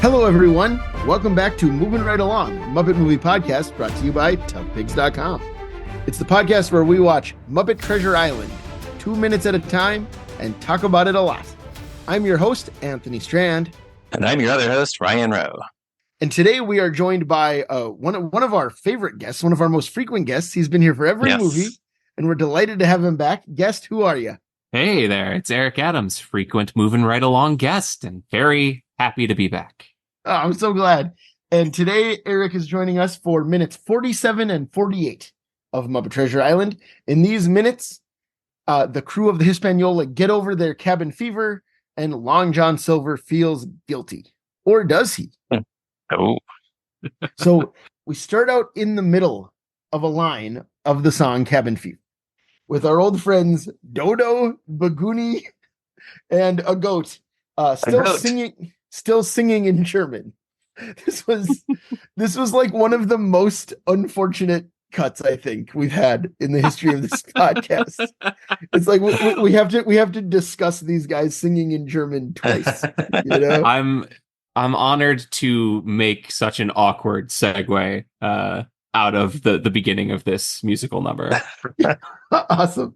Hello, everyone. Welcome back to Moving Right Along, Muppet Movie Podcast brought to you by toughpigs.com. It's the podcast where we watch Muppet Treasure Island 2 minutes at a time and talk about it a lot. I'm your host, Anthony Strand. And I'm your other host, Ryan Rowe. And today we are joined by one of our favorite guests, one of our most frequent guests. He's been here for every movie, and we're delighted to have him back. Guest, who are you? Hey there, it's Erik Adams, frequent Moving Right Along guest, and very happy to be back. Oh, I'm so glad. And today, Erik is joining us for minutes 47 and 48 of Muppet Treasure Island. In these minutes, the crew of the Hispaniola get over their cabin fever, and Long John Silver feels guilty. Or does he? Oh. So we start out in the middle of a line of the song Cabin Fever with our old friends Dodo, Baguni, and a goat still singing in German. This was like one of the most unfortunate cuts I think we've had in the history of this podcast. It's like we have to discuss these guys singing in German twice. You know? I'm honored to make such an awkward segue out of the beginning of this musical number. Awesome.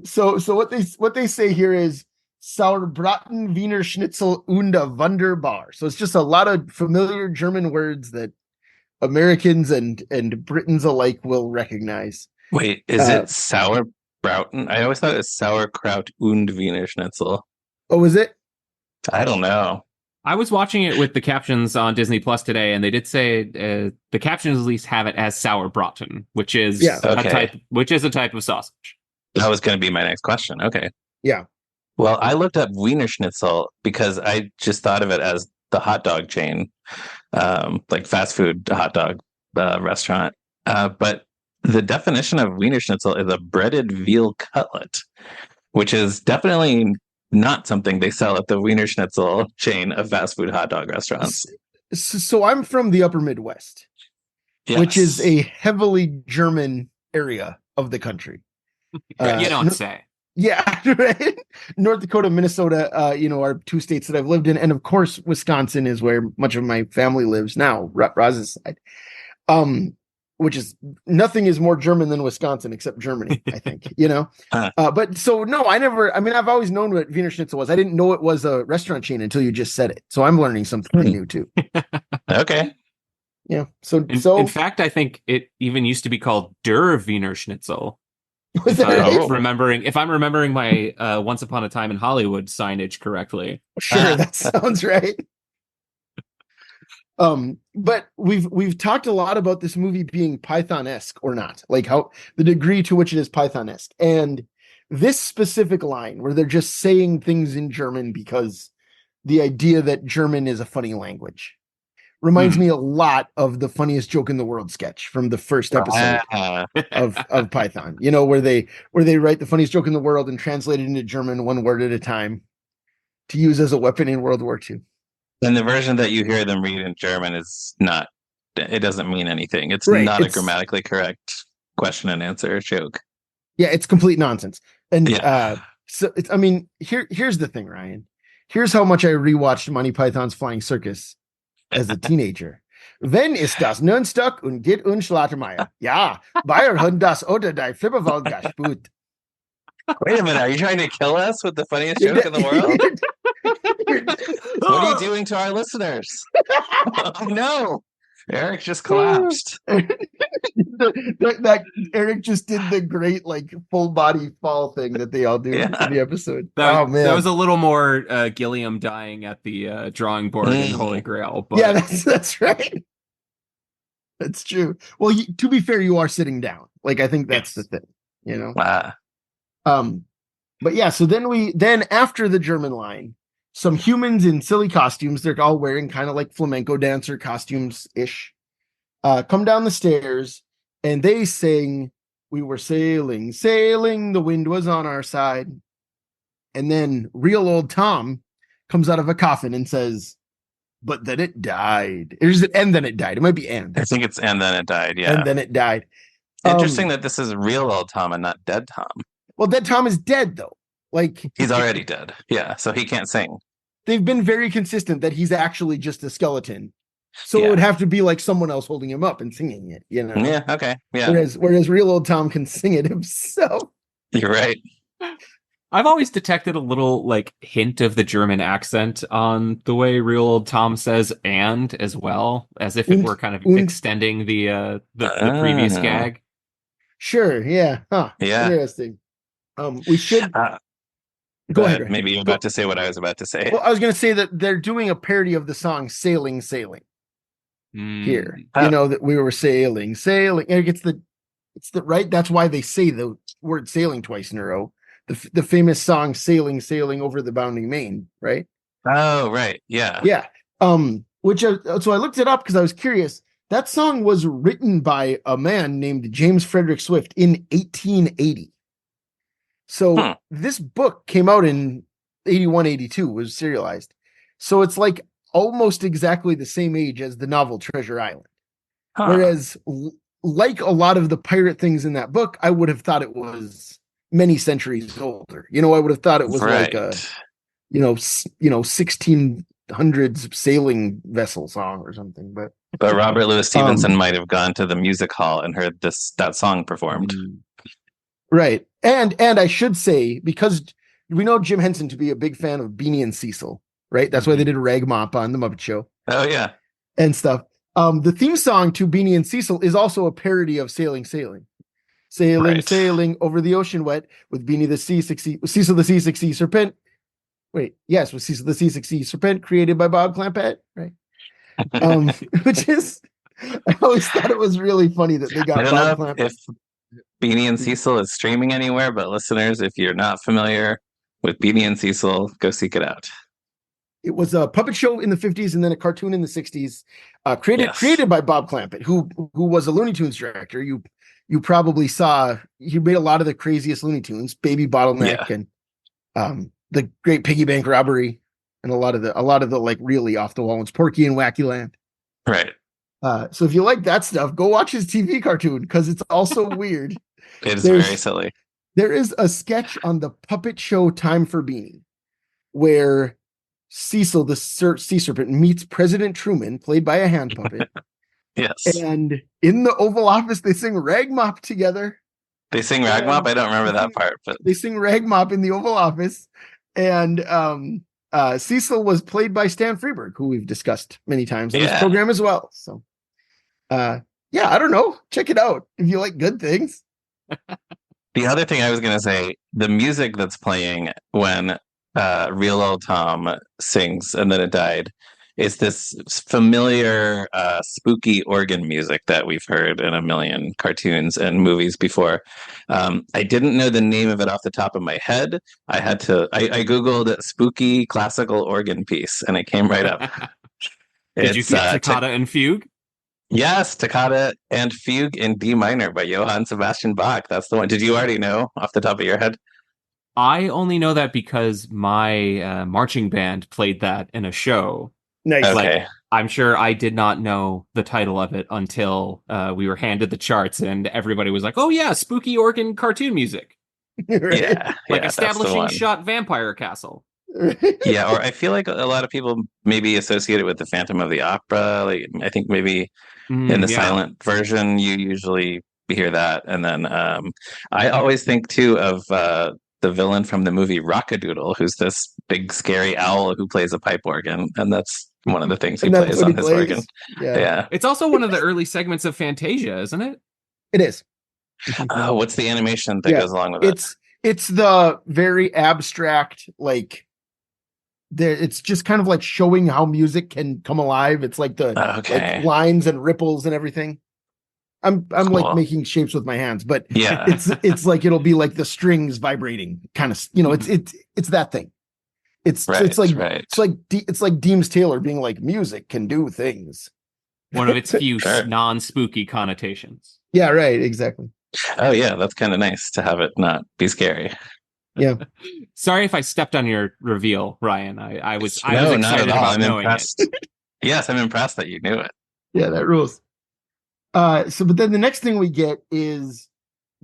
So what they say here is Sauerbraten, Wiener Schnitzel und wunderbar. So it's just a lot of familiar German words that Americans and Britons alike will recognize. Wait, is it Sauerbraten? I always thought it was Sauerkraut und Wiener Schnitzel. Oh, is it? I don't know. I was watching it with the captions on Disney Plus today, and they did say the captions at least have it as Sauerbraten, which is a type of sausage. That was going to be my next question. Okay. Yeah. Well, I looked up Wiener Schnitzel because I just thought of it as the hot dog chain, like fast food hot dog restaurant. But the definition of Wiener Schnitzel is a breaded veal cutlet, which is definitely not something they sell at the Wiener Schnitzel chain of fast food hot dog restaurants. So I'm from the upper Midwest, which is a heavily German area of the country. You don't say. Yeah, right? North Dakota, Minnesota, are two states that I've lived in. And of course, Wisconsin is where much of my family lives now, Roz's side. Which is nothing is more German than Wisconsin except Germany, I think, but so no, I've always known what Wiener Schnitzel was. I didn't know it was a restaurant chain until you just said it. So I'm learning something new too. Okay. Yeah. In fact, I think it even used to be called Der Wiener Schnitzel. If I'm remembering my Once Upon a Time in Hollywood signage correctly. Sure, that sounds right. But we've talked a lot about this movie being Python-esque or not, like how the degree to which it is Python-esque. And this specific line where they're just saying things in German because the idea that German is a funny language reminds me a lot of the Funniest Joke in the World sketch from the first episode of Python, where they write the funniest joke in the world and translate it into German one word at a time to use as a weapon in World War II. And the version that you hear them read in German it doesn't mean anything. It's a grammatically correct question and answer joke. Yeah, it's complete nonsense. And here's the thing, Ryan. Here's how much I rewatched Monty Python's Flying Circus as a teenager. Wenn ist das Nürnstock und geht und Schlattermeier. Ja, Bayer Hund das oder die Flipperwald gesput. Wait a minute, are you trying to kill us with the funniest joke in the world? What are you doing to our listeners? Oh no, Erik just collapsed. that Erik just did the great full body fall thing that they all do in the episode. Man, that was a little more Gilliam dying at the drawing board in Holy Grail. But... Yeah, that's right. That's true. Well, to be fair, you are sitting down. I think that's the thing. But yeah, so then after the German line, some humans in silly costumes, they're all wearing kind of like flamenco dancer costumes-ish, come down the stairs and they sing, "We were sailing, sailing, the wind was on our side." And then real old Tom comes out of a coffin and says, "But then it died." Or is it "and then it died"? It might be "and." I think it's "and then it died," yeah. And then it died. Interesting that this is real old Tom and not dead Tom. Well, dead Tom is dead, though. He's already dead. Yeah, so he can't sing. they've been very consistent that he's actually just a skeleton. So it would have to be like someone else holding him up and singing it, you know? Yeah. Okay. Yeah. Whereas real old Tom can sing it himself. You're right. I've always detected a little like hint of the German accent on the way real old Tom says "and" as well, as if it were kind of extending the previous gag. Sure, yeah. Huh. Yeah. Interesting. We should go ahead. Maybe you're about to say what I was about to say. Well, I was going to say that they're doing a parody of the song "Sailing, Sailing" here. You know that we were sailing, sailing. And it's the right. That's why they say the word "sailing" twice in a row. The famous song "Sailing, Sailing Over the Bounding Main," right? Oh, right. Yeah. Yeah. So I looked it up because I was curious. That song was written by a man named James Frederick Swift in 1880. So this book came out in 81, 82, was serialized. So it's like almost exactly the same age as the novel Treasure Island. Whereas like a lot of the pirate things in that book, I would have thought it was many centuries older. You know, I would have thought it was like a, 1600s sailing vessel song or something. But Robert Louis Stevenson might have gone to the music hall and heard that song performed. Right. And I should say, because we know Jim Henson to be a big fan of Beanie and Cecil, right? That's why they did Rag Mop on the Muppet Show. Oh, yeah. And stuff. The theme song to Beanie and Cecil is also a parody of Sailing, Sailing. Sailing, sailing over the ocean wet with Beanie the Cecil the Seasick Sea Serpent. Wait, yes, with Cecil the Seasick Sea Serpent, created by Bob Clampett, right? Which is, I always thought it was really funny that they got Bob Clampett. If Beanie and Cecil is streaming anywhere, but listeners, if you're not familiar with Beanie and Cecil, go seek it out. It was a puppet show in the 50s and then a cartoon in the 60s, created by Bob Clampett, who was a Looney Tunes director. You probably saw he made a lot of the craziest Looney Tunes, Baby Bottleneck and the Great Piggy Bank Robbery, and a lot of the like really off the wall ones, Porky and Wacky Land. Right. So if you like that stuff, go watch his TV cartoon because it's also weird. It is very silly. There is a sketch on the puppet show Time for Beanie where Cecil the Sea Serpent meets President Truman, played by a hand puppet. Yes. And in the Oval Office, they sing Rag Mop together. They sing Rag Mop? I don't remember that part. But they sing Rag Mop in the Oval Office. And Cecil was played by Stan Freberg, who we've discussed many times in this program as well. So, I don't know. Check it out if you like good things. The other thing I was going to say, the music that's playing when Real Old Tom sings And Then It Died is this familiar spooky organ music that we've heard in a million cartoons and movies before. I didn't know the name of it off the top of my head. I Googled spooky classical organ piece and it came right up. Did you get Toccata and Fugue? Yes, Toccata and Fugue in D minor by Johann Sebastian Bach. That's the one. Did you already know off the top of your head? I only know that because my marching band played that in a show. Nice. Okay. I'm sure I did not know the title of it until we were handed the charts and everybody was like, oh yeah, spooky organ cartoon music. Right? Yeah. Like establishing shot vampire castle. Yeah, or I feel like a lot of people maybe associate it with the Phantom of the Opera. Like I think maybe in the silent version you usually hear that. And then I always think too of the villain from the movie Rockadoodle, who's this big scary owl who plays a pipe organ, and that's one of the things he plays on his organ. Yeah. It's also one of the early segments of Fantasia, isn't it? It is. What's the animation that goes along with it? It's the very abstract, like it's just kind of like showing how music can come alive. It's like the like lines and ripples and everything. I'm cool. Like making shapes with my hands, but it's like it'll be like the strings vibrating, kind of. It's that thing. It's like Deems Taylor being like music can do things. One of its few non-spooky connotations. Yeah, right. Exactly. Oh yeah, that's kind of nice to have it not be scary. Yeah. Sorry if I stepped on your reveal, Ryan. I was not excited at all. about I'm knowing impressed. It. Yes, I'm impressed that you knew it. Yeah, that rules. But then the next thing we get is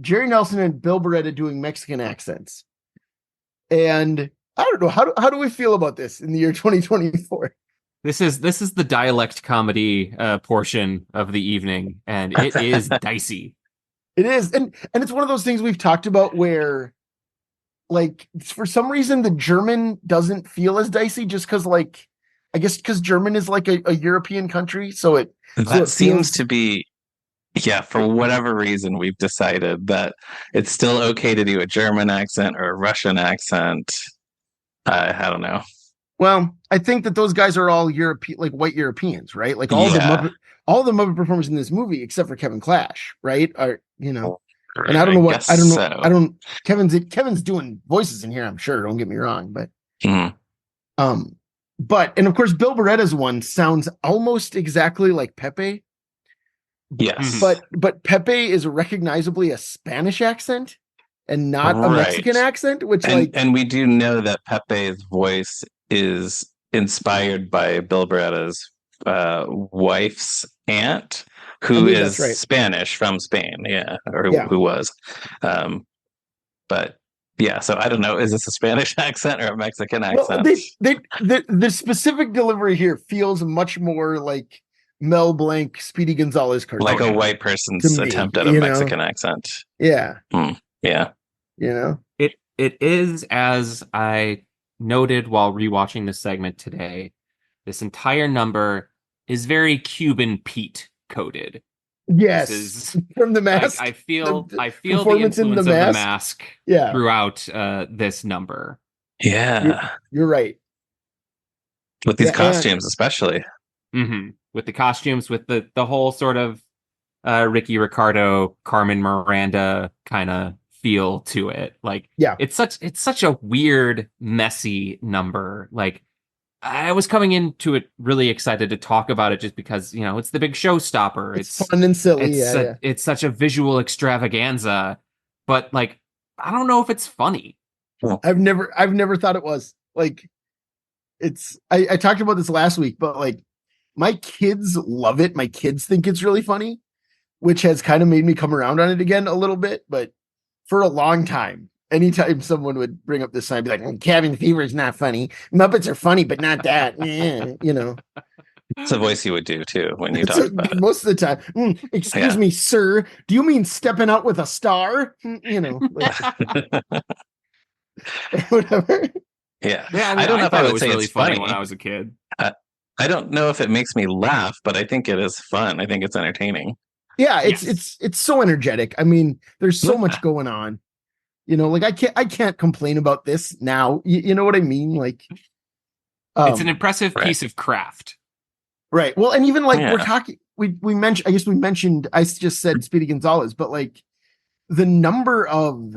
Jerry Nelson and Bill Beretta doing Mexican accents. And I don't know. How do we feel about this in the year 2024? This is the dialect comedy portion of the evening, and it is dicey. It is, and it's one of those things we've talked about where, like, for some reason the German doesn't feel as dicey, just because, like, I guess because German is like a European country, so it seems to be. Yeah, for whatever reason, we've decided that it's still okay to do a German accent or a Russian accent. I don't know. Well, I think that those guys are all European, like white Europeans, right? Like all the Muppet performers in this movie, except for Kevin Clash, right? Are and I don't know what I don't know. So. I don't. Kevin's doing voices in here. I'm sure. Don't get me wrong, but but and of course, Bill Beretta's one sounds almost exactly like Pepe. Yes, but Pepe is recognizably a Spanish accent and not a Mexican accent, which and we do know that Pepe's voice is inspired by Bill Beretta's wife's aunt, who is Spanish from Spain, who was. But yeah, so I don't know. Is this a Spanish accent or a Mexican accent? Well, the specific delivery here feels much more like Mel Blanc, Speedy Gonzalez cartoon, like a white person's attempt at a Mexican accent. Yeah, yeah. It is, as I noted while rewatching this segment today. This entire number is very Cuban Pete coded. Yes, from The Mask. I feel the influence of The Mask throughout this number. Yeah, you're right. With these costumes, especially. Mm-hmm. With the costumes, with the whole sort of Ricky Ricardo, Carmen Miranda kind of feel to it. Like, it's such a weird, messy number. Like, I was coming into it really excited to talk about it just because, it's the big showstopper. It's fun and silly. It's such a visual extravaganza, but like, I don't know if it's funny. I've never thought it was. Like, I talked about this last week, but like, my kids love it. My kids think it's really funny, which has kind of made me come around on it again a little bit. But for a long time, anytime someone would bring up this sign, I'd be like, Cabin Fever is not funny. Muppets are funny, but not that. It's a voice you would do too when you talk about it. Most of the time. Excuse me, sir. Do you mean stepping out with a star? Whatever. Yeah. I don't know if I would say it was really funny when I was a kid. I don't know if it makes me laugh, but I think it is fun. I think it's entertaining. Yeah, it's so energetic. I mean, there's so much going on. Like I can't complain about this now. You know what I mean? Like, it's an impressive piece of craft. Right. Well, and even like we're talking, we mentioned. I just said Speedy Gonzalez, but like the number of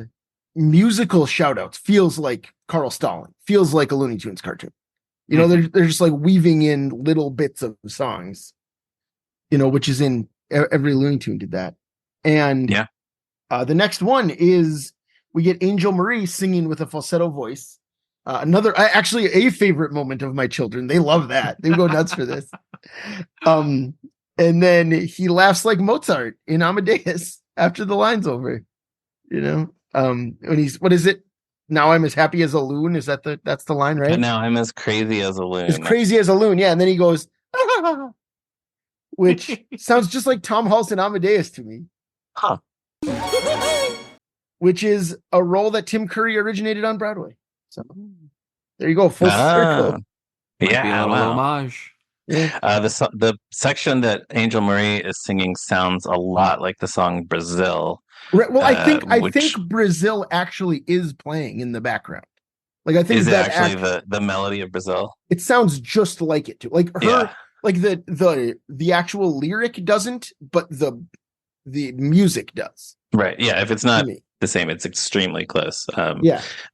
musical shout outs feels like Carl Stalling, feels like a Looney Tunes cartoon. They're just like weaving in little bits of songs, which is in every Looney Tune did that. And the next one is we get Angel Marie singing with a falsetto voice. Actually a favorite moment of my children. They love that. They go nuts for this. And then he laughs like Mozart in Amadeus after the line's over, when he's, what is it? Now I'm as happy as a loon. Is that's the line, right? Now I'm as crazy as a loon. As crazy as a loon, yeah. And then he goes, which sounds just like Tom Hulce in Amadeus to me. Huh. Which is a role that Tim Curry originated on Broadway. So there you go, full circle. Yeah, homage. Yeah. The section that Angel Marie is singing sounds a lot like the song Brazil. Right. Well, I think Brazil actually is playing in the background. Like, I think is that actually the melody of Brazil? It sounds just like it too. Like her, like the actual lyric doesn't, but the music does. Right. Yeah. If it's not the same, it's extremely close.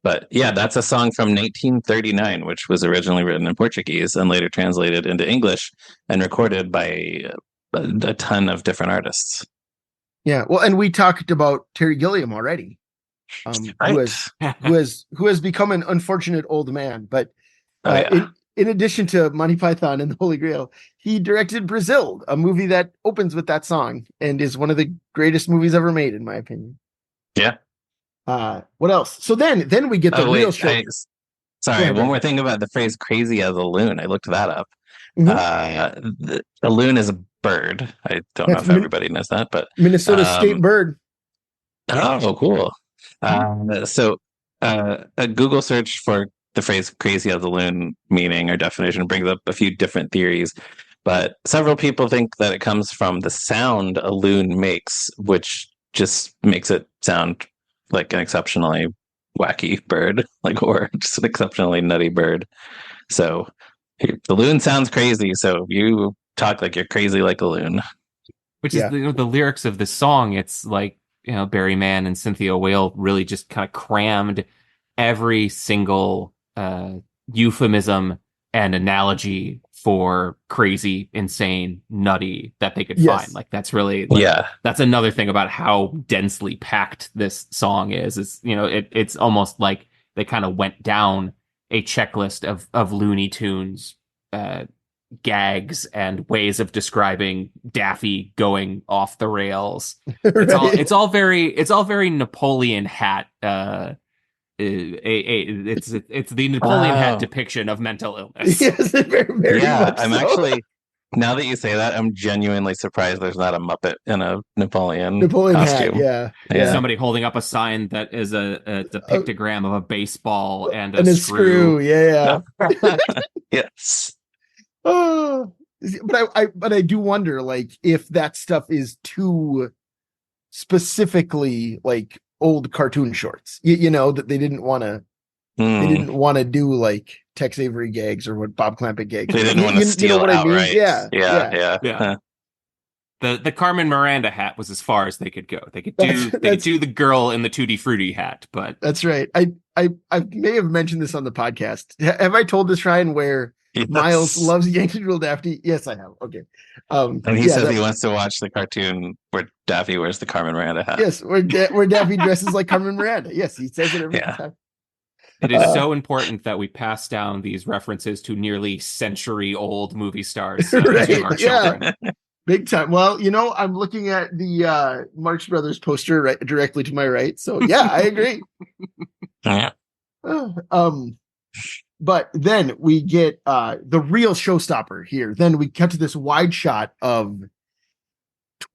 But that's a song from 1939, which was originally written in Portuguese and later translated into English and recorded by a ton of different artists. Yeah, well, and we talked about Terry Gilliam already, who has become an unfortunate old man. But in addition to Monty Python and the Holy Grail, he directed Brazil, a movie that opens with that song and is one of the greatest movies ever made, in my opinion. Yeah. What else? So then we get the real show. Sorry, ahead, one Ryan. more thing about the phrase "crazy as a loon." I looked that up. Mhm. A loon is a bird. I don't know That's if everybody knows that, but Minnesota state um, bird. oh, cool. A Google search for the phrase "crazy as a loon" meaning or definition brings up a few different theories, but several people think that it comes from the sound a loon makes, which just makes it sound like an exceptionally wacky bird, like or just an exceptionally nutty bird. So the loon sounds crazy, so you talk like you're crazy like a loon. Which is Yeah. the lyrics of this song. It's like, Barry Mann and Cynthia Whale really just kind of crammed every single euphemism and analogy for crazy, insane, nutty that they could find. Yes. Like that's really Yeah. that's another thing about how densely packed this song is. It's almost like they kind of went down a checklist of Looney Tunes uh, gags and ways of describing Daffy going off the rails. It's all Right. it's all very Napoleon hat. It's the Napoleon hat depiction of mental illness. Yes, very Yeah, much I'm so. actually now that you say that, I'm genuinely surprised there's not a Muppet in a Napoleon Napoleon hat. costume. Yeah. Yeah. Somebody holding up a sign that is a pictogram of a baseball and a And a screw. screw. Yeah. Yes. Oh, but I do wonder, like, if that stuff is too specifically like old cartoon shorts. That they didn't want to. They Hmm. didn't want to do like Tex Avery gags or what Bob Clampett gags. They were. didn't want to You steal know what I mean? outright. Yeah. Yeah. Yeah. The Carmen Miranda hat was as far as they could go. They could That's do the girl in the Tutti Frutti hat, but That's right. I may have mentioned this on the podcast. Have I told this, Ryan, where Yes. Miles loves Yankee Doodle Daffy? Yes, I have. Okay. And he says he wants to watch the cartoon where Daffy wears the Carmen Miranda hat. Yes, where Daffy dresses like Carmen Miranda. Yes, he says it every Yeah. time. it is so important that we pass down these references to nearly century-old movie stars Right, to our children. Big time. Well, I'm looking at the Marx Brothers poster right directly to my right. So yeah, I agree. Yeah. But then we get the real showstopper here. Then we cut to this wide shot of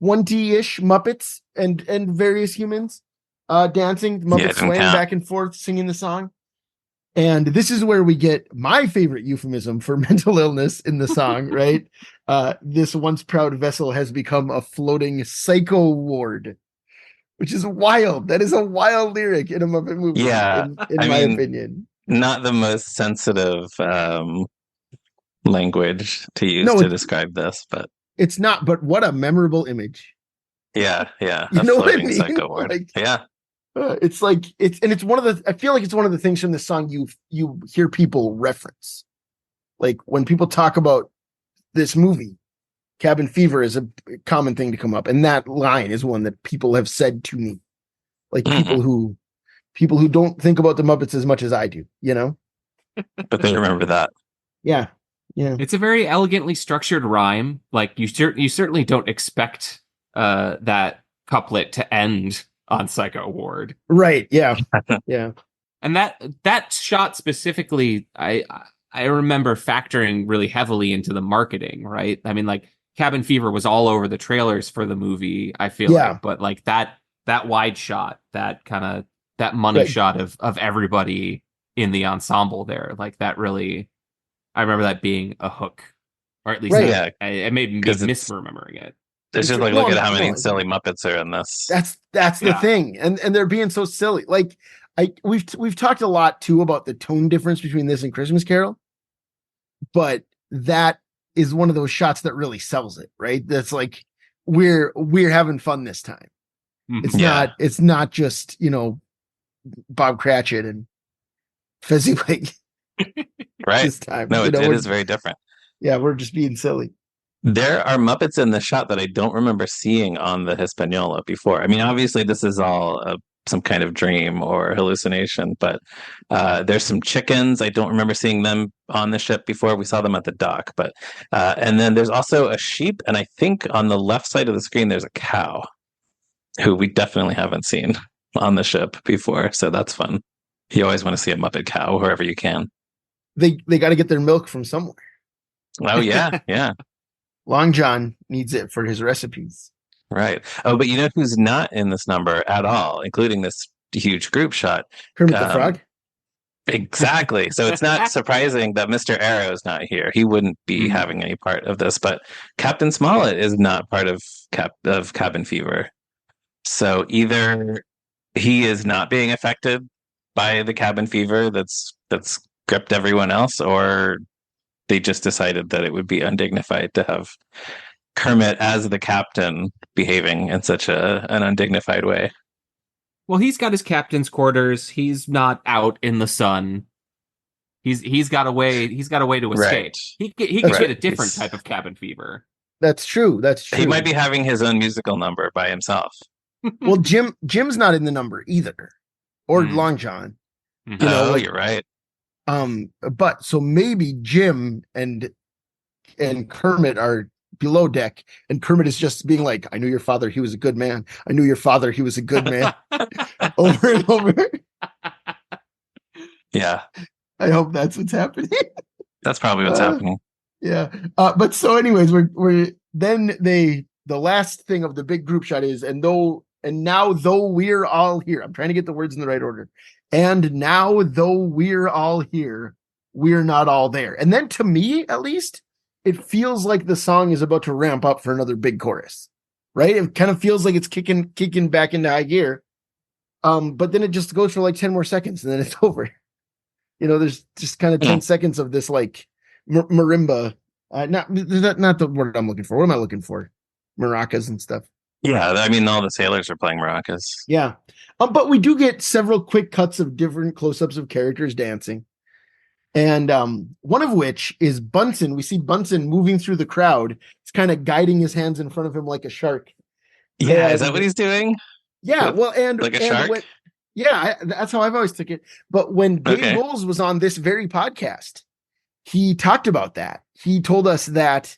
20-ish Muppets and various humans dancing. The Muppets swaying back and forth, singing the song. And this is where we get my favorite euphemism for mental illness in the song, right? This once proud vessel has become a floating psycho ward, which is wild. That is a wild lyric in a Muppet movie, Yeah, in my opinion. Not the most sensitive language to use to describe this, but it's not. But what a memorable image! Yeah. You know what I mean? Psycho ward. Like, yeah. It's like it's one of the. I feel like it's one of the things from the song you hear people reference, like when people talk about this movie. Cabin fever is a common thing to come up, and that line is one that people have said to me, like people who don't think about the Muppets as much as I do, But they remember that. Yeah. It's a very elegantly structured rhyme. Like you certainly don't expect that couplet to end on Psycho Ward. Right. Yeah. Yeah. And that shot specifically, I remember factoring really heavily into the marketing, right? I mean, like Cabin Fever was all over the trailers for the movie, I feel like, but like that wide shot, that kind of that money shot of everybody in the ensemble there, like that really, I remember that being a hook, or at least it made me misremembering it. It's just like, look at how many silly Muppets are in this. That's the thing, and they're being so silly. Like we've talked a lot too about the tone difference between this and Christmas Carol, but that is one of those shots that really sells it, right? That's like we're having fun this time. It's not just Bob Cratchit and Fezziwig, right? This time, no, it is very different. Yeah, we're just being silly. There are Muppets in the shot that I don't remember seeing on the Hispaniola before. I mean, obviously, this is all some kind of dream or hallucination, but there's some chickens. I don't remember seeing them on the ship before. We saw them at the dock, but and then there's also a sheep, and I think on the left side of the screen there's a cow, who we definitely haven't seen on the ship before. So that's fun. You always want to see a Muppet cow wherever you can. They got to get their milk from somewhere. Oh yeah, yeah. Long John needs it for his recipes. Right. Oh, but you know who's not in this number at all, including this huge group shot? Kermit the Frog. Exactly. So it's not surprising that Mr. Arrow's not here. He wouldn't be having any part of this, but Captain Smollett is not part of Cabin Fever. So either he is not being affected by the cabin fever that's gripped everyone else, or they just decided that it would be undignified to have Kermit as the captain behaving in such an undignified way. Well, he's got his captain's quarters. He's not out in the sun. He's got a way. He's got a way to escape. Right. He could get a different type of cabin fever. That's true. That's true. He might be having his own musical number by himself. Well, Jim's not in the number either, or Long John. You know, like, you're right. But so maybe Jim and Kermit are below deck, and Kermit is just being like, "I knew your father; he was a good man. I knew your father; he was a good man," over and over. Yeah, I hope that's what's happening. That's probably what's happening. Yeah, but so, anyways, we're then the last thing of the big group shot is, though we're all here. I'm trying to get the words in the right order. And now, though we're all here, we're not all there. And then, to me, at least, it feels like the song is about to ramp up for another big chorus, right? It kind of feels like it's kicking back into high gear. But then it just goes for like 10 more seconds, and then it's over. You know, there's just kind of 10 seconds of this like marimba. Not the word I'm looking for. What am I looking for? Maracas and stuff. Yeah, I mean, all the sailors are playing maracas. Yeah. But we do get several quick cuts of different close-ups of characters dancing. And one of which is Bunsen. We see Bunsen moving through the crowd. It's kind of guiding his hands in front of him like a shark. Yeah, is that what he's doing? Yeah, well, and like a shark? That's how I've always took it. But when Dave Bowles was on this very podcast, he talked about that. He told us that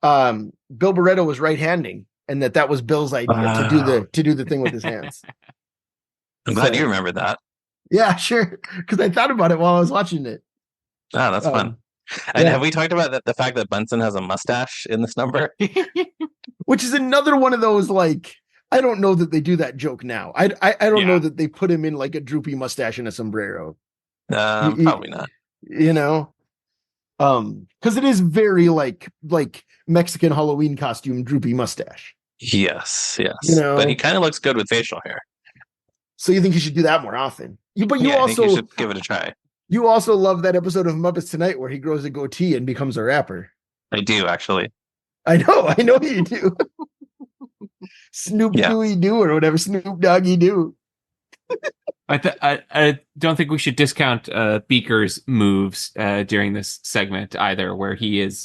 Bill Barretto was right-handing, and that was Bill's idea to do the thing with his hands. I'm glad you remembered that. Yeah, sure. Because I thought about it while I was watching it. Oh, that's fun. And have we talked about the fact that Bunsen has a mustache in this number? Which is another one of those, like, I don't know that they do that joke now. I don't know that they put him in like a droopy mustache and a sombrero. Probably not. You know? Because it is very like Mexican Halloween costume droopy mustache. Yes. You know? But he kind of looks good with facial hair. So you think you should do that more often? I think you should give it a try. You also love that episode of Muppets Tonight where he grows a goatee and becomes a rapper. I do, actually. I know you do. Snoop Dooey Doo or whatever, Snoop Doggy Doo. I don't think we should discount Beaker's moves during this segment either, where he's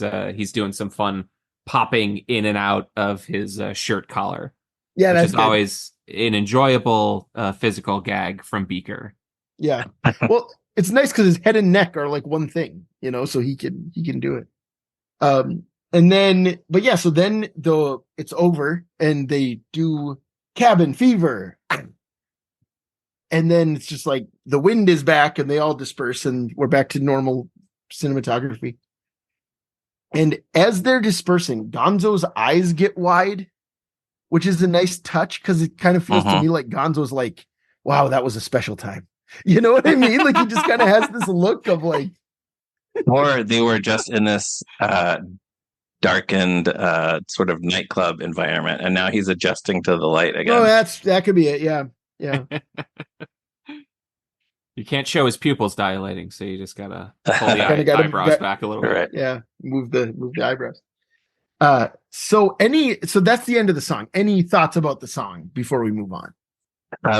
doing some fun popping in and out of his shirt collar. Yeah, which that's is always an enjoyable physical gag from Beaker. Yeah, well, it's nice because his head and neck are like one thing, you know, so he can do it. And then, so then it's over and they do Cabin Fever. And then it's just like the wind is back and they all disperse and we're back to normal cinematography. And as they're dispersing, Gonzo's eyes get wide, which is a nice touch because it kind of feels to me like Gonzo's like, wow, that was a special time. You know what I mean? Like he just kind of has this look of like. Or they were just in this darkened sort of nightclub environment and now he's adjusting to the light again. Oh, that could be it. Yeah. You can't show his pupils dilating, so you just gotta pull the eyebrows back a little bit. Right. Yeah, move the eyebrows. So that's the end of the song. Any thoughts about the song before we move on?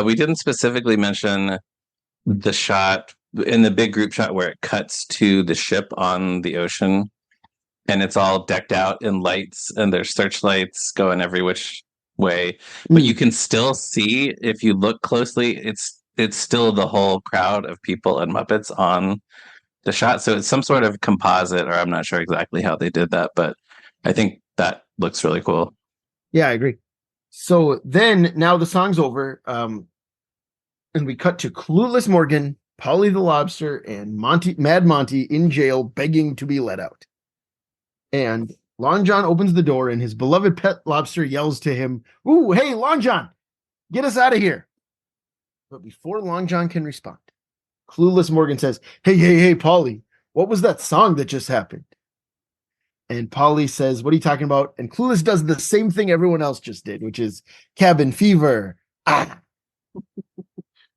We didn't specifically mention the shot in the big group shot where it cuts to the ship on the ocean, and it's all decked out in lights, and there's searchlights going every which way, but you can still see if you look closely it's still the whole crowd of people and Muppets on the shot, so it's some sort of composite, or I'm not sure exactly how they did that, but I think that looks really cool. Yeah, I agree. So then now the song's over, and we cut to Clueless Morgan Polly the Lobster and Mad Monty in jail begging to be let out. And Long John opens the door and his beloved pet lobster yells to him, "Ooh, hey, Long John, get us out of here." But before Long John can respond, clueless Morgan says, hey, Polly, what was that song that just happened? And Polly says, what are you talking about? And Clueless does the same thing everyone else just did, which is cabin fever. Ah.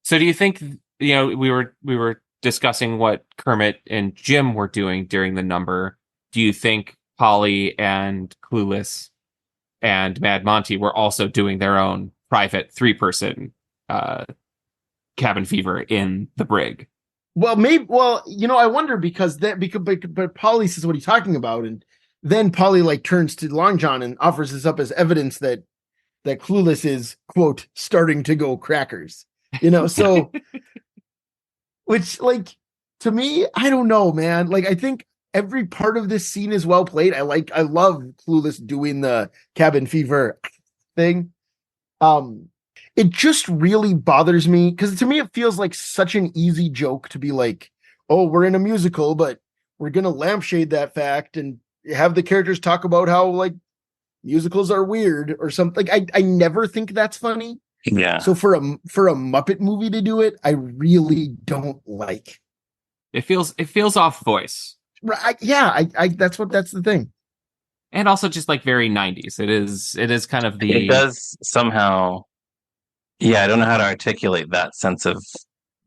So do you think, we were discussing what Kermit and Jim were doing during the number. Do you think Polly and Clueless and Mad Monty were also doing their own private 3-person cabin fever in the brig? Well, maybe. Well, I wonder because but Polly says, "What are you talking about?" And then Polly like turns to Long John and offers this up as evidence that Clueless is, quote, starting to go crackers. So which, like, to me, I don't know, man. Like, I think every part of this scene is well played. I love Clueless doing the cabin fever thing. It just really bothers me because to me it feels like such an easy joke to be like, oh, we're in a musical, but we're gonna lampshade that fact and have the characters talk about how like musicals are weird or something. Like I never think that's funny. Yeah. So for a Muppet movie to do it, I really don't like. It feels off voice. Right? Yeah. That's the thing. And also just like very 90s. It is kind of the. It does somehow. Yeah, I don't know how to articulate that sense of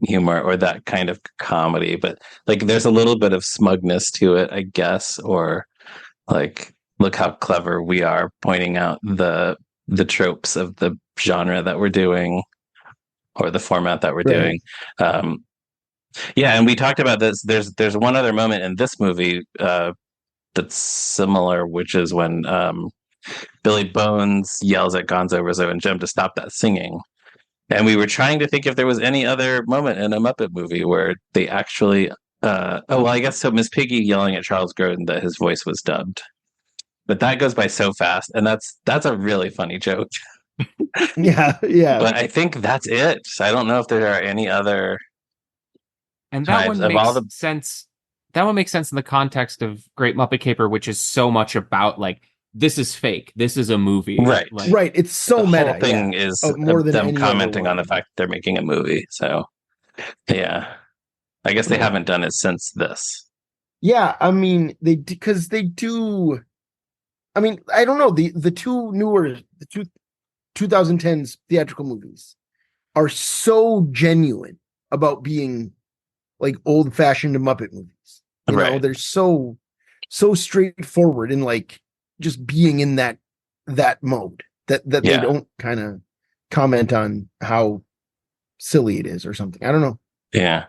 humor or that kind of comedy, but like there's a little bit of smugness to it, I guess, or like, look how clever we are pointing out the tropes of the genre that we're doing or the format that we're doing. Yeah, and we talked about this. There's one other moment in this movie that's similar, which is when Billy Bones yells at Gonzo, Rizzo, and Jim to stop that singing. And we were trying to think if there was any other moment in a Muppet movie where they actually, I guess so. Miss Piggy yelling at Charles Grodin that his voice was dubbed, but that goes by so fast, and that's a really funny joke. Yeah. But I think that's it. I don't know if there are any other. And that one makes sense. That one makes sense in the context of Great Muppet Caper, which is so much about like, this is fake. This is a movie. Right. Like, right. It's so meta. The whole thing is more than them commenting on the fact that they're making a movie. So, yeah. I guess they haven't done it since this. Yeah. I mean, because they do. I mean, I don't know. The two 2010s theatrical movies are so genuine about being like old-fashioned Muppet movies. You know, they're so straightforward and like just being in that mode that they don't kind of comment on how silly it is or something. I don't know. Yeah.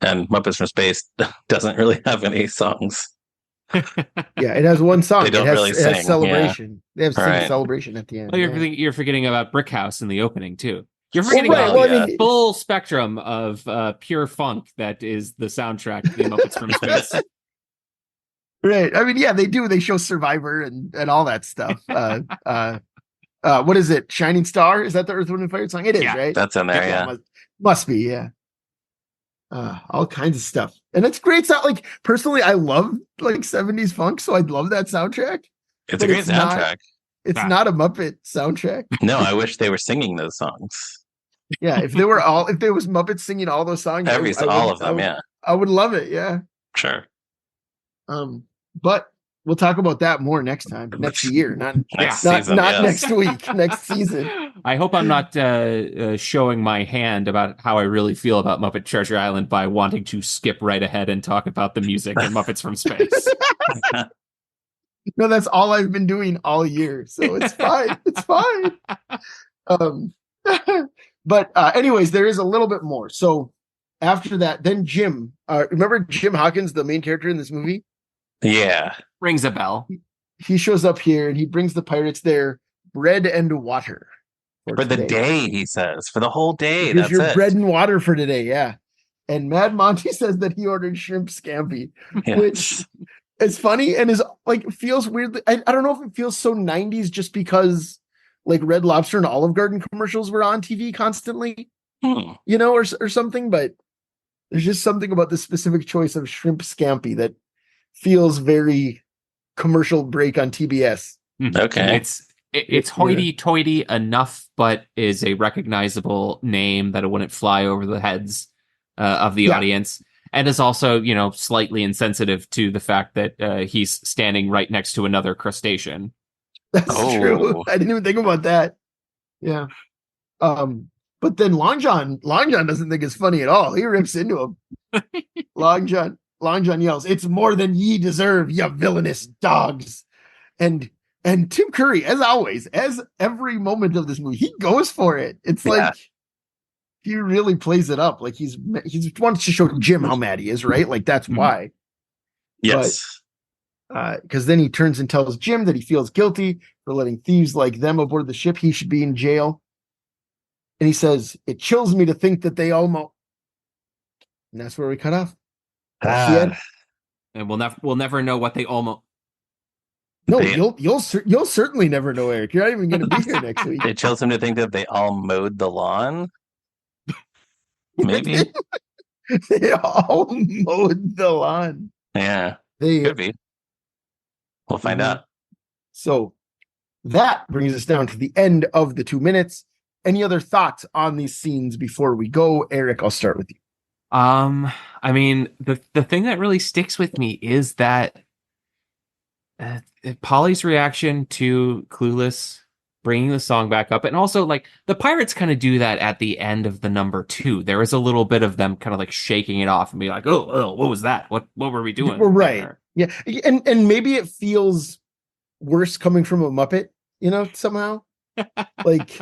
And Muppets from Space doesn't really have any songs. Yeah, it has one song. They don't really sing. It has Celebration. Yeah. They have Celebration at the end. Oh, you're forgetting about Brick House in the opening too. You're forgetting about the full spectrum of pure funk that is the soundtrack to the Muppets from Space. Right. I mean, yeah, they do. They show Survivor and all that stuff. What is it? Shining Star? Is that the Earth, Wind and Fire song? It is, right? That's in there, yeah. Must be, yeah. All kinds of stuff. And it's great sound. Like, personally, I love like 70s funk, so I love that soundtrack. It's a great soundtrack. It's not a Muppet soundtrack. No, I wish they were singing those songs. Yeah, if there was Muppets singing all those songs, all of them, yeah. I would love it, yeah. Sure. But we'll talk about that more next time, next year, not next week, next season. I hope I'm not showing my hand about how I really feel about Muppet Treasure Island by wanting to skip right ahead and talk about the music and Muppets from Space. No, that's all I've been doing all year, so it's fine. It's fine. But anyways, there is a little bit more. So after that, then Jim, remember Jim Hawkins, the main character in this movie? Yeah. Rings a bell. He shows up here and he brings the pirates their bread and water. For the day, he says. For the whole day. Here's your bread and water for today, yeah. And Mad Monty says that he ordered shrimp scampi, which is funny and is like feels weird. I don't know if it feels so 90s just because like Red Lobster and Olive Garden commercials were on TV constantly, you know, or something. But There's just something about the specific choice of shrimp scampi that feels very commercial break on TBS. Okay. It's hoity-toity enough, but is a recognizable name that it wouldn't fly over the heads of the audience, and is also, slightly insensitive to the fact that he's standing right next to another crustacean. That's true. I didn't even think about that. Yeah. But then Long John doesn't think it's funny at all. He rips into him. Long John yells, "It's more than ye deserve, you villainous dogs." And Tim Curry, as always, as every moment of this movie, he goes for it. It's like he really plays it up. Like he wants to show Jim how mad he is, right? Like that's why. Yes. Because then he turns and tells Jim that he feels guilty for letting thieves like them aboard the ship. He should be in jail. And he says, "It chills me to think that they almost." And that's where we cut off. And we'll never know what they almost. No, you'll certainly never know, Eric. You're not even going to be here next week. It chills him to think that they all mowed the lawn. Maybe they all mowed the lawn. Yeah, could be. We'll find out. So that brings us down to the end of the 2 minutes. Any other thoughts on these scenes before we go? Eric, I'll start with you. I mean, the thing that really sticks with me is that Polly's reaction to Clueless bringing the song back up, and also like the pirates kind of do that at the end of the number 2. There is a little bit of them kind of like shaking it off and be like, oh, what was that? What were we doing? We're right. There? Yeah, and maybe it feels worse coming from a Muppet, somehow, like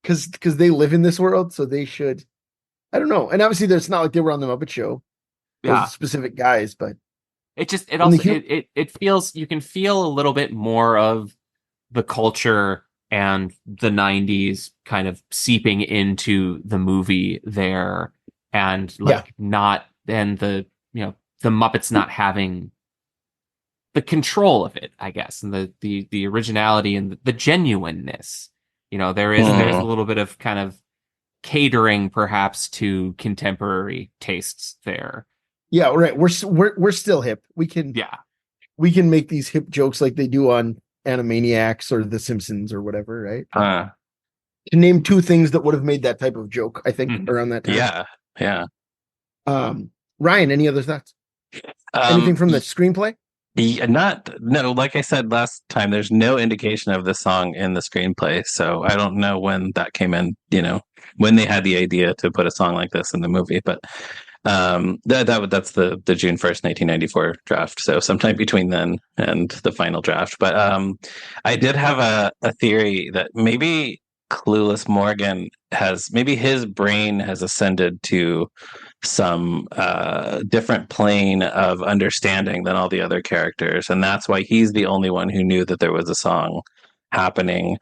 because they live in this world, so they should. I don't know. And obviously, it's not like they were on the Muppet Show. Those specific guys, but it feels, you can feel a little bit more of the culture and the 90s kind of seeping into the movie there, and the Muppets not having the control of it, I guess, and the originality and the genuineness. There's a little bit of kind of catering perhaps to contemporary tastes there. Yeah, right. We're still hip. We can make these hip jokes like they do on Animaniacs or The Simpsons or whatever, right? To name 2 things that would have made that type of joke, I think, around that time. Yeah. Ryan, any other thoughts? Anything from the screenplay? No, like I said last time, there's no indication of the song in the screenplay, so I don't know when that came in, when they had the idea to put a song like this in the movie, but that's the June 1st, 1994 draft, so sometime between then and the final draft. But I did have a theory that maybe Clueless Morgan maybe his brain has ascended to some different plane of understanding than all the other characters, and that's why he's the only one who knew that there was a song happening,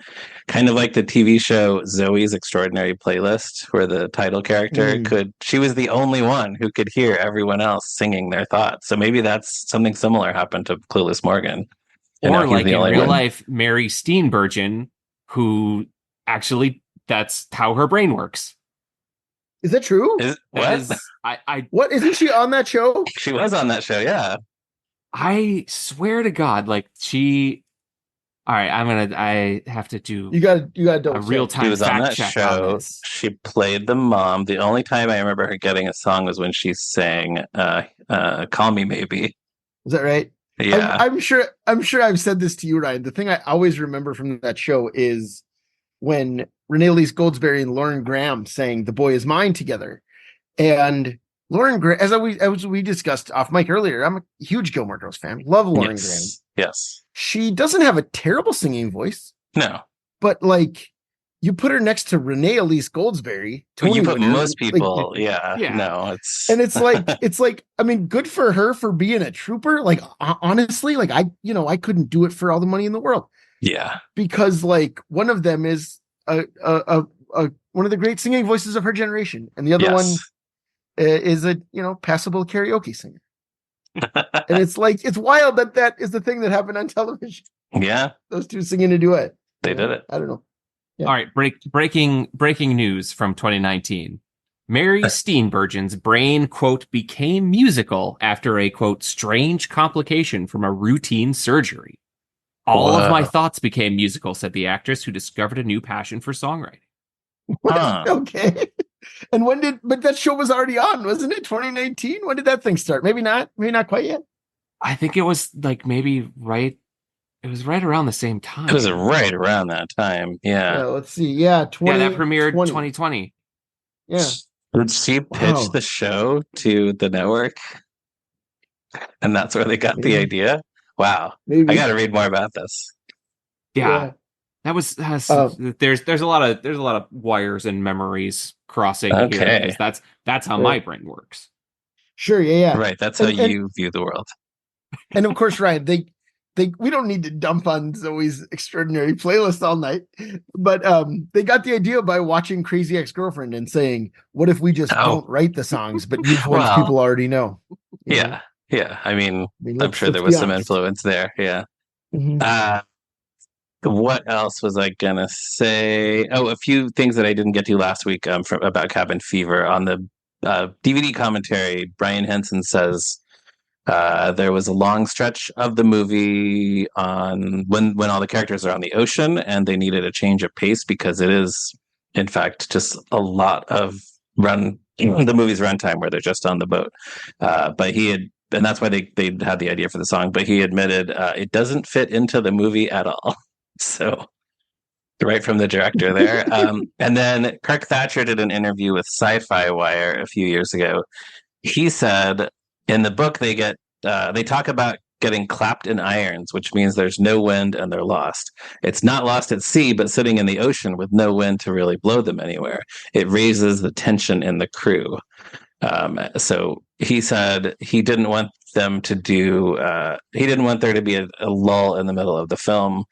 kind of like the TV show Zoe's Extraordinary Playlist, where the title character she was the only one who could hear everyone else singing their thoughts. So maybe that's something similar happened to Clueless Morgan, or like in real life Mary Steenburgen, who actually that's how her brain works. Is that true? What? Isn't she on that show? She was on that show, yeah. I swear to God, like she. All right, I have to do. You got a real time. She was on that check show. On she played the mom. The only time I remember her getting a song was when she sang "Call Me Maybe." Is that right? Yeah, I'm sure I've said this to you, Ryan. The thing I always remember from that show is when Renee Elise Goldsberry and Lauren Graham sang "The Boy Is Mine" together, and Lauren Graham, as we discussed off mic earlier, I'm a huge Gilmore Girls fan. Love Lauren Graham. Yes. She doesn't have a terrible singing voice. No. But like you put her next to Renee Elise Goldsberry. You put most people, no, it's like, I mean, good for her for being a trooper. Like honestly, like I couldn't do it for all the money in the world. Yeah. Because like one of them is one of the great singing voices of her generation, and the other one is a passable karaoke singer. And it's like it's wild that is the thing that happened on television. Yeah, those two singing a duet. They did it. I don't know. Yeah. All right, breaking news from 2019. Mary Steenburgen's brain, quote, became musical after a, quote, strange complication from a routine surgery. All of my thoughts became musical, said the actress, who discovered a new passion for songwriting. Okay. And but that show was already on, wasn't it? 2019? When did that thing start? Maybe not quite yet. I think it was like maybe right. It was right around the same time. It was right around that time. Yeah. Let's see. Yeah. That premiered 2020. Yeah. Did she pitch the show to the network? And that's where they got the idea? Wow. Maybe. I got to read more about this. Yeah. That was there's a lot of wires and memories crossing here, because that's how my brain works. Sure, yeah. Right, that's how you view the world. And of course, Ryan, we don't need to dump on Zoe's extraordinary playlist all night, but they got the idea by watching Crazy Ex-Girlfriend and saying, what if we just don't write the songs but use ones people already know? Yeah. I mean I'm sure there was some influence there. Yeah. Mm-hmm. What else was I gonna say? A few things that I didn't get to last week about Cabin Fever. On the DVD commentary, Brian Henson says there was a long stretch of the movie on when all the characters are on the ocean, and they needed a change of pace because it is, in fact, just a lot of the movie's runtime where they're just on the boat. And that's why they had the idea for the song. But he admitted it doesn't fit into the movie at all. So, right from the director there. And then Kirk Thatcher did an interview with Sci-Fi Wire a few years ago. He said in the book they talk about getting clapped in irons, which means there's no wind and they're lost. It's not lost at sea, but sitting in the ocean with no wind to really blow them anywhere. It raises the tension in the crew. So he said he didn't want them to he didn't want there to be a lull in the middle of the film.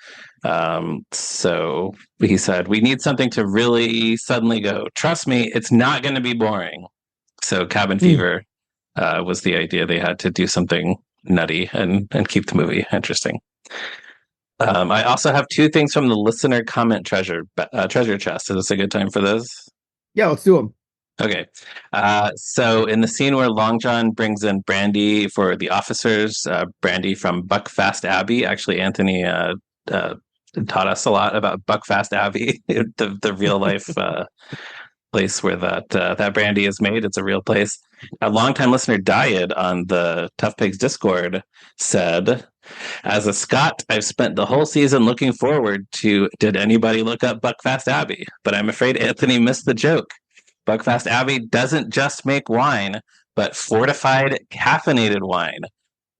So he said, we need something to really suddenly go, trust me, it's not going to be boring. So Cabin Fever was the idea. They had to do something nutty and keep the movie interesting. I also have two things from the listener comment treasure chest. Is this a good time for those? Yeah, let's do them. Okay. So in the scene where Long John brings in brandy for the officers, brandy from Buckfast Abbey, actually Anthony taught us a lot about Buckfast Abbey, the real life place where that brandy is made. It's a real place. A longtime listener, Diet, on the Tough Pigs Discord said, as a Scot, I've spent the whole season looking forward to did anybody look up Buckfast Abbey? But I'm afraid Anthony missed the joke. Buckfast Abbey doesn't just make wine, but fortified caffeinated wine.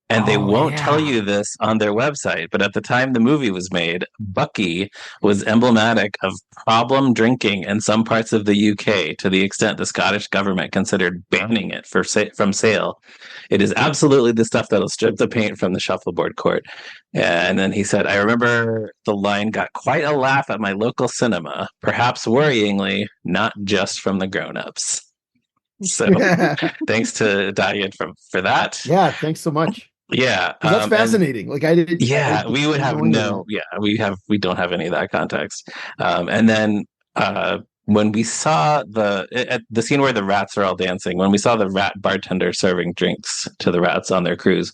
And they won't tell you this on their website, but at the time the movie was made, Bucky was emblematic of problem drinking in some parts of the UK, to the extent the Scottish government considered banning it from sale. It is absolutely the stuff that'll strip the paint from the shuffleboard court. And then he said, I remember the line got quite a laugh at my local cinema, perhaps worryingly, not just from the grown-ups. So thanks to Diane for that. Yeah, thanks so much. Yeah, that's fascinating. Like I did. Yeah, we would have no. Yeah, we don't have any of that context. And then when we saw the scene where the rats are all dancing, when we saw the rat bartender serving drinks to the rats on their cruise,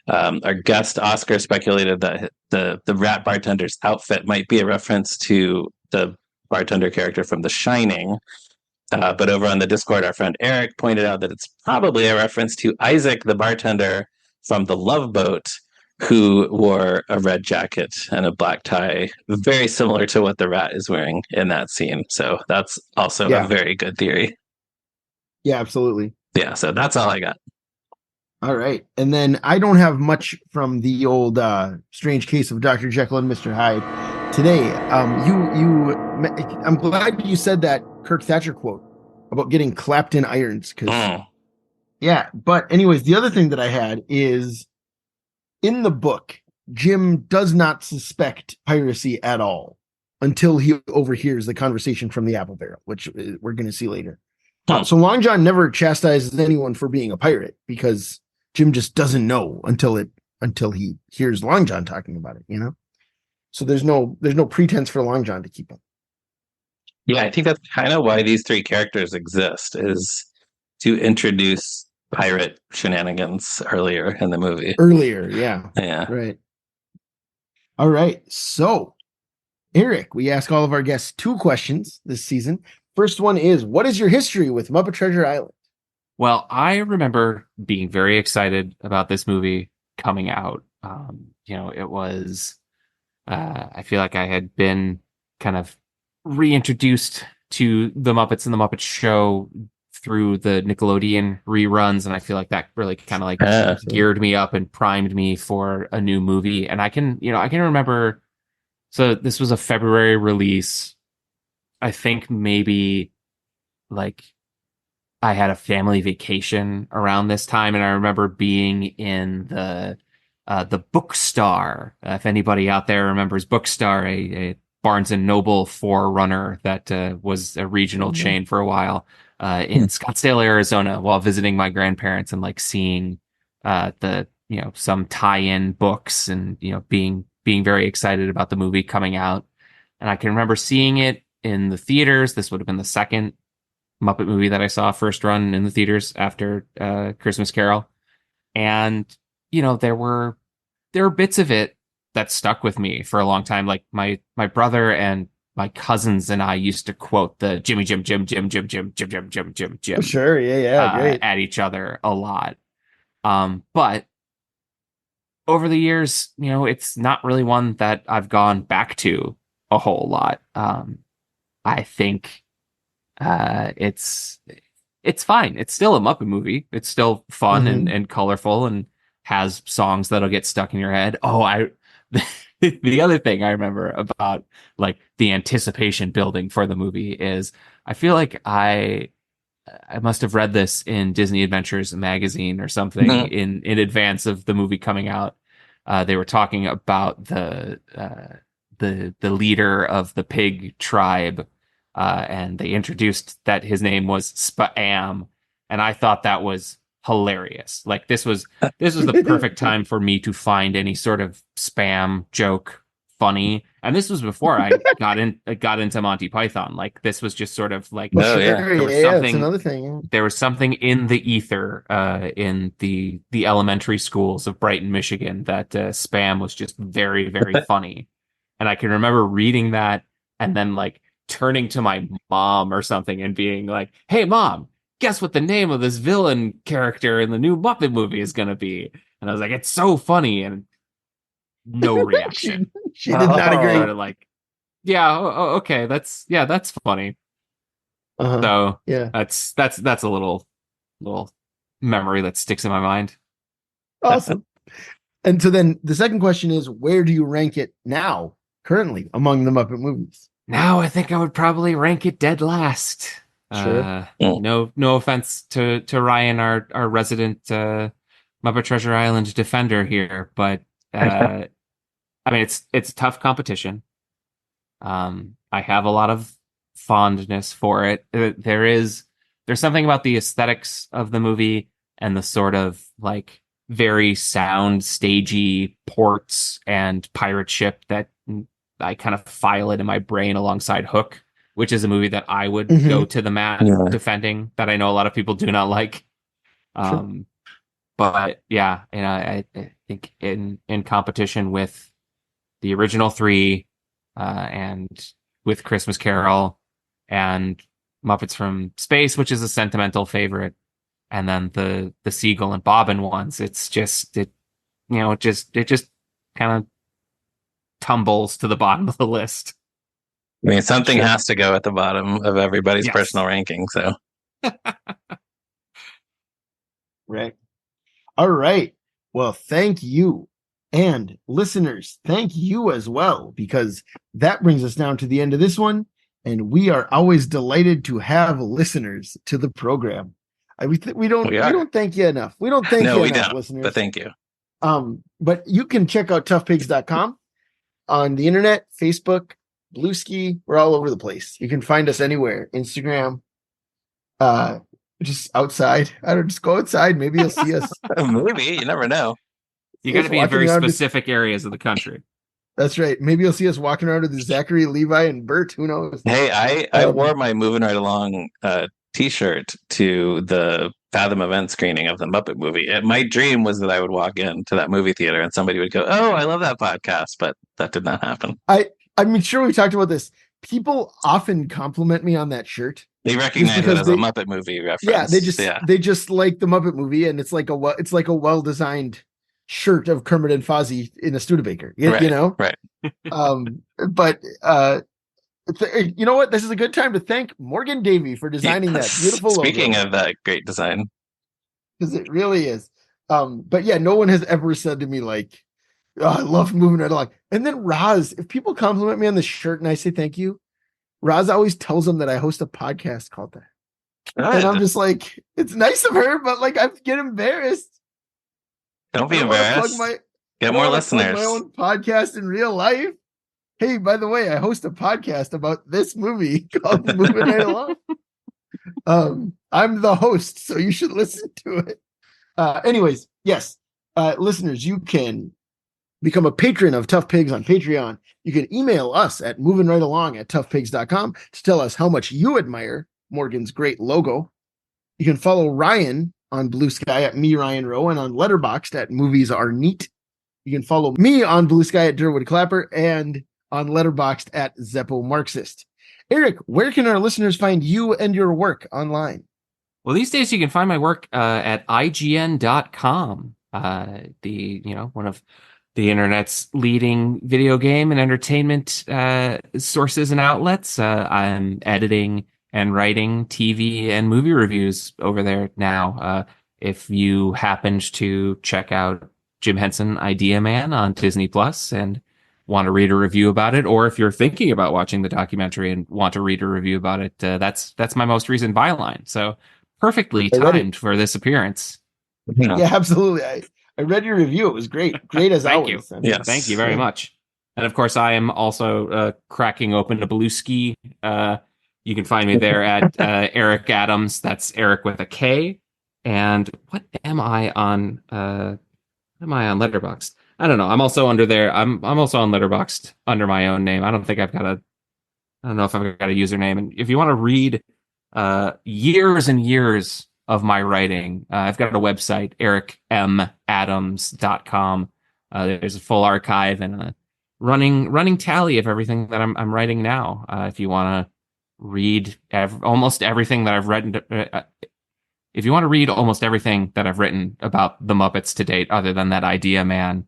our guest Oscar speculated that the rat bartender's outfit might be a reference to the bartender character from The Shining. But over on the Discord, our friend Eric pointed out that it's probably a reference to Isaac, the bartender from The Love Boat, who wore a red jacket and a black tie, very similar to what the rat is wearing in that scene. So that's also a very good theory. Yeah, absolutely. Yeah, so that's all I got. All right. And then I don't have much from the old strange case of Dr. Jekyll and Mr. Hyde today. I'm glad you said that Kirk Thatcher quote about getting clapped in irons, because yeah, but anyways, the other thing that I had is in the book, Jim does not suspect piracy at all until he overhears the conversation from the apple barrel, which we're going to see later. So Long John never chastises anyone for being a pirate, because Jim just doesn't know until he hears Long John talking about it, you know? So there's no pretense for Long John to keep him. Yeah, I think that's kind of why these three characters exist, is to introduce pirate shenanigans earlier in the movie. Earlier, yeah. Yeah. Right. All right. So, Erik, we ask all of our guests 2 questions this season. First one is, what is your history with Muppet Treasure Island? Well, I remember being very excited about this movie coming out. It was, I feel like I had been kind of reintroduced to the Muppets and the Muppet Show through the Nickelodeon reruns, and I feel like that really kind of like geared me up and primed me for a new movie. And I can remember, so this was a February release. I think maybe like I had a family vacation around this time, and I remember being in the Bookstar. If anybody out there remembers Bookstar, a Barnes and Noble forerunner that was a regional chain for a while in Scottsdale, Arizona, while visiting my grandparents and like seeing some tie-in books and being very excited about the movie coming out. And I can remember seeing it in the theaters. This would have been the second Muppet movie that I saw first run in the theaters after Christmas Carol. And there were bits of it that stuck with me for a long time. Like my brother and my cousins and I used to quote the Jimmy Jim Jim Jim Jim Jim Jim Jim Jim Jim Jim Sure, yeah, great. at each other a lot. But over the years, it's not really one that I've gone back to a whole lot. I think it's fine. It's still a Muppet movie. It's still fun and colorful and has songs that'll get stuck in your head. Oh, the other thing I remember about like the anticipation building for the movie is I feel like I must have read this in Disney Adventures magazine or something in advance of the movie coming out. They were talking about the leader of the pig tribe. And they introduced that his name was Spam, and I thought that was hilarious. Like this was the perfect time for me to find any sort of spam joke funny. And this was before I got into Monty Python. Like this was just sort of like there was something. Another thing. Yeah. There was something in the ether in the elementary schools of Brighton, Michigan, that Spam was just very, very funny. And I can remember reading that and then like turning to my mom or something and being like, "Hey, Mom, guess what the name of this villain character in the new Muppet movie is going to be?" And I was like, "It's so funny," and no reaction. she did not agree. Sort of like, yeah, okay, that's funny. So yeah, that's a little memory that sticks in my mind. Awesome. And so then the second question is, where do you rank it now, currently, among the Muppet movies? Now I think I would probably rank it dead last. Sure. No offense to Ryan, our resident Muppet Treasure Island defender here, but I mean it's tough competition. I have a lot of fondness for it. There's something about the aesthetics of the movie and the sort of like very sound stagey ports and pirate ship that I kind of file it in my brain alongside Hook, which is a movie that I would go to the mat defending, that I know a lot of people do not like. But yeah, I think in competition with the original 3 and with Christmas Carol and Muppets from Space, which is a sentimental favorite, and then the Seagull and Bobbin ones, it just kind of tumbles to the bottom of the list. I mean, something has to go at the bottom of everybody's personal ranking. So, right. All right. Well, thank you. And listeners, thank you as well, because that brings us down to the end of this one. And we are always delighted to have listeners to the program. We don't thank you enough. We don't thank you enough, listeners. But thank you. But you can check out toughpigs.com on the internet, Facebook, Blueski. We're all over the place. You can find us anywhere. Instagram, just outside. I don't just go outside. Maybe you'll see us. Maybe, you never know. You got to be in very specific areas of the country. That's right. Maybe you'll see us walking around with Zachary, Levi, and Bert. Who knows? Hey, I wore my Moving Right Along t-shirt to the Fathom event screening of the Muppet movie. My dream was that I would walk into that movie theater and somebody would go, "Oh, I love that podcast," but that did not happen. I'm sure we talked about this. People often compliment me on that shirt. They recognize it as a Muppet movie reference. Yeah, they just like the Muppet movie, and it's like a well-designed shirt of Kermit and Fozzie in a Studebaker. Right, you know, right? But you know what? This is a good time to thank Morgan Davy for designing that beautiful logo. Speaking of that great design, because it really is. But yeah, no one has ever said to me like, "Oh, I love Moving Right Along." And then Roz, if people compliment me on the shirt and I say thank you, Roz always tells them that I host a podcast called that. And I'm just like, it's nice of her, but like I get embarrassed. Don't be embarrassed. Get more listeners. My own podcast in real life. Hey, by the way, I host a podcast about this movie called Moving Right Along. I'm the host, so you should listen to it. Anyways, yes, listeners, you can become a patron of Tough Pigs on Patreon. You can email us at movingrightalong@toughpigs.com to tell us how much you admire Morgan's great logo. You can follow Ryan on Blue Sky at me, Ryan Rowe, and on Letterboxd at Movies Are Neat. You can follow me on Blue Sky at Durwood Clapper and on Letterboxd at Zeppo Marxist. Erik, where can our listeners find you and your work online? Well, these days you can find my work at IGN.com. One of the internet's leading video game and entertainment sources and outlets. I'm editing and writing TV and movie reviews over there now. If you happened to check out Jim Henson Idea Man on Disney Plus and want to read a review about it, or if you're thinking about watching the documentary and want to read a review about it, that's my most recent byline. So perfectly timed for this appearance. Yeah, absolutely. I read your review. It was great. Great as always. Yes. Thank you very much. And of course, I am also cracking open a Blueski. You can find me there at Erik Adams. That's Erik with a K. And what am I on? Letterboxd? I don't know. I'm also under there. I'm also on Letterboxd under my own name. I don't know if I've got a username. And if you want to read years and years of my writing, I've got a website, ericmadams.com. There's a full archive and a running tally of everything that I'm writing now. If you want to read almost everything that I've read, if you want to read almost everything that I've written about the Muppets to date, other than that Idea Man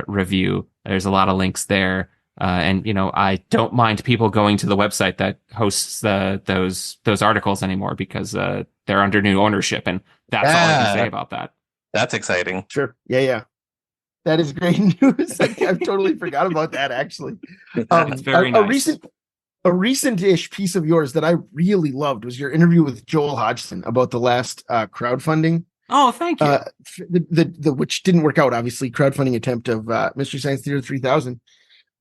review, there's a lot of links there. And I don't mind people going to the website that hosts those articles ananymore, because they're under new ownership, and that's all I can say about that. That's exciting. Sure. Yeah. That is great news. I've totally forgot about that, actually. It's very nice. A recent-ish piece of yours that I really loved was your interview with Joel Hodgson about the last crowdfunding. Oh, thank you. The which didn't work out, obviously, crowdfunding attempt of Mystery Science Theater 3000.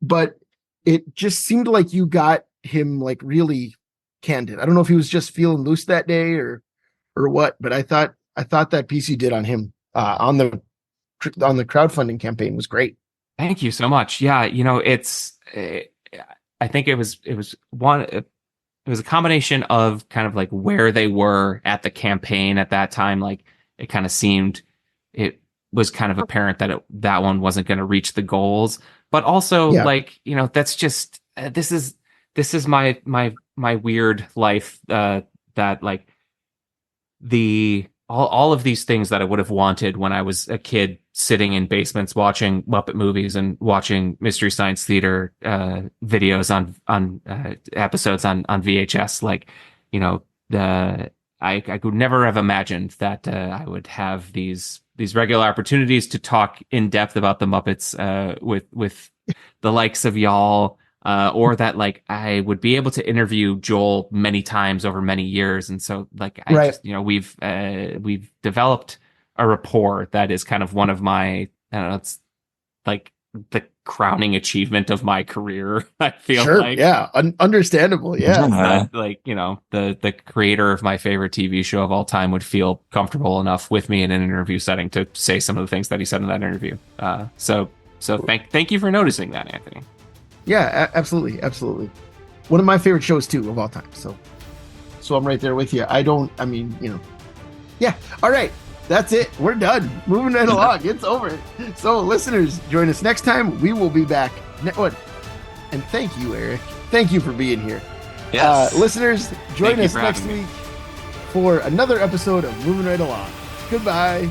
But it just seemed like you got him like really candid. I don't know if he was just feeling loose that day or what, but I thought that piece you did on him on the crowdfunding campaign was great. Thank you so much. Yeah, I think it was a combination of kind of like where they were at the campaign at that time. Like it kind of seemed it was kind of apparent that that one wasn't going to reach the goals. But also, that's just this is my weird life. That like all of these things that I would have wanted when I was a kid, sitting in basements watching Muppet movies and watching Mystery Science Theater videos on episodes on VHS. Like, I could never have imagined that I would have these regular opportunities to talk in depth about the Muppets with the likes of y'all, or that like I would be able to interview Joel many times over many years. And so like we've developed a rapport that is kind of one of my, I don't know, it's like the crowning achievement of my career. I feel like, yeah, understandable, yeah. That, like, the creator of my favorite TV show of all time would feel comfortable enough with me in an interview setting to say some of the things that he said in that interview. So So thank you for noticing that, Anthony. Yeah, absolutely. One of my favorite shows too of all time. So I'm right there with you. Yeah. All right. That's it. We're done. Moving right along. It's over. So listeners, join us next time. We will be back. And thank you, Erik. Thank you for being here. Yes. Listeners, join Thank you us for next having me. week for another episode of Moving Right Along. Goodbye.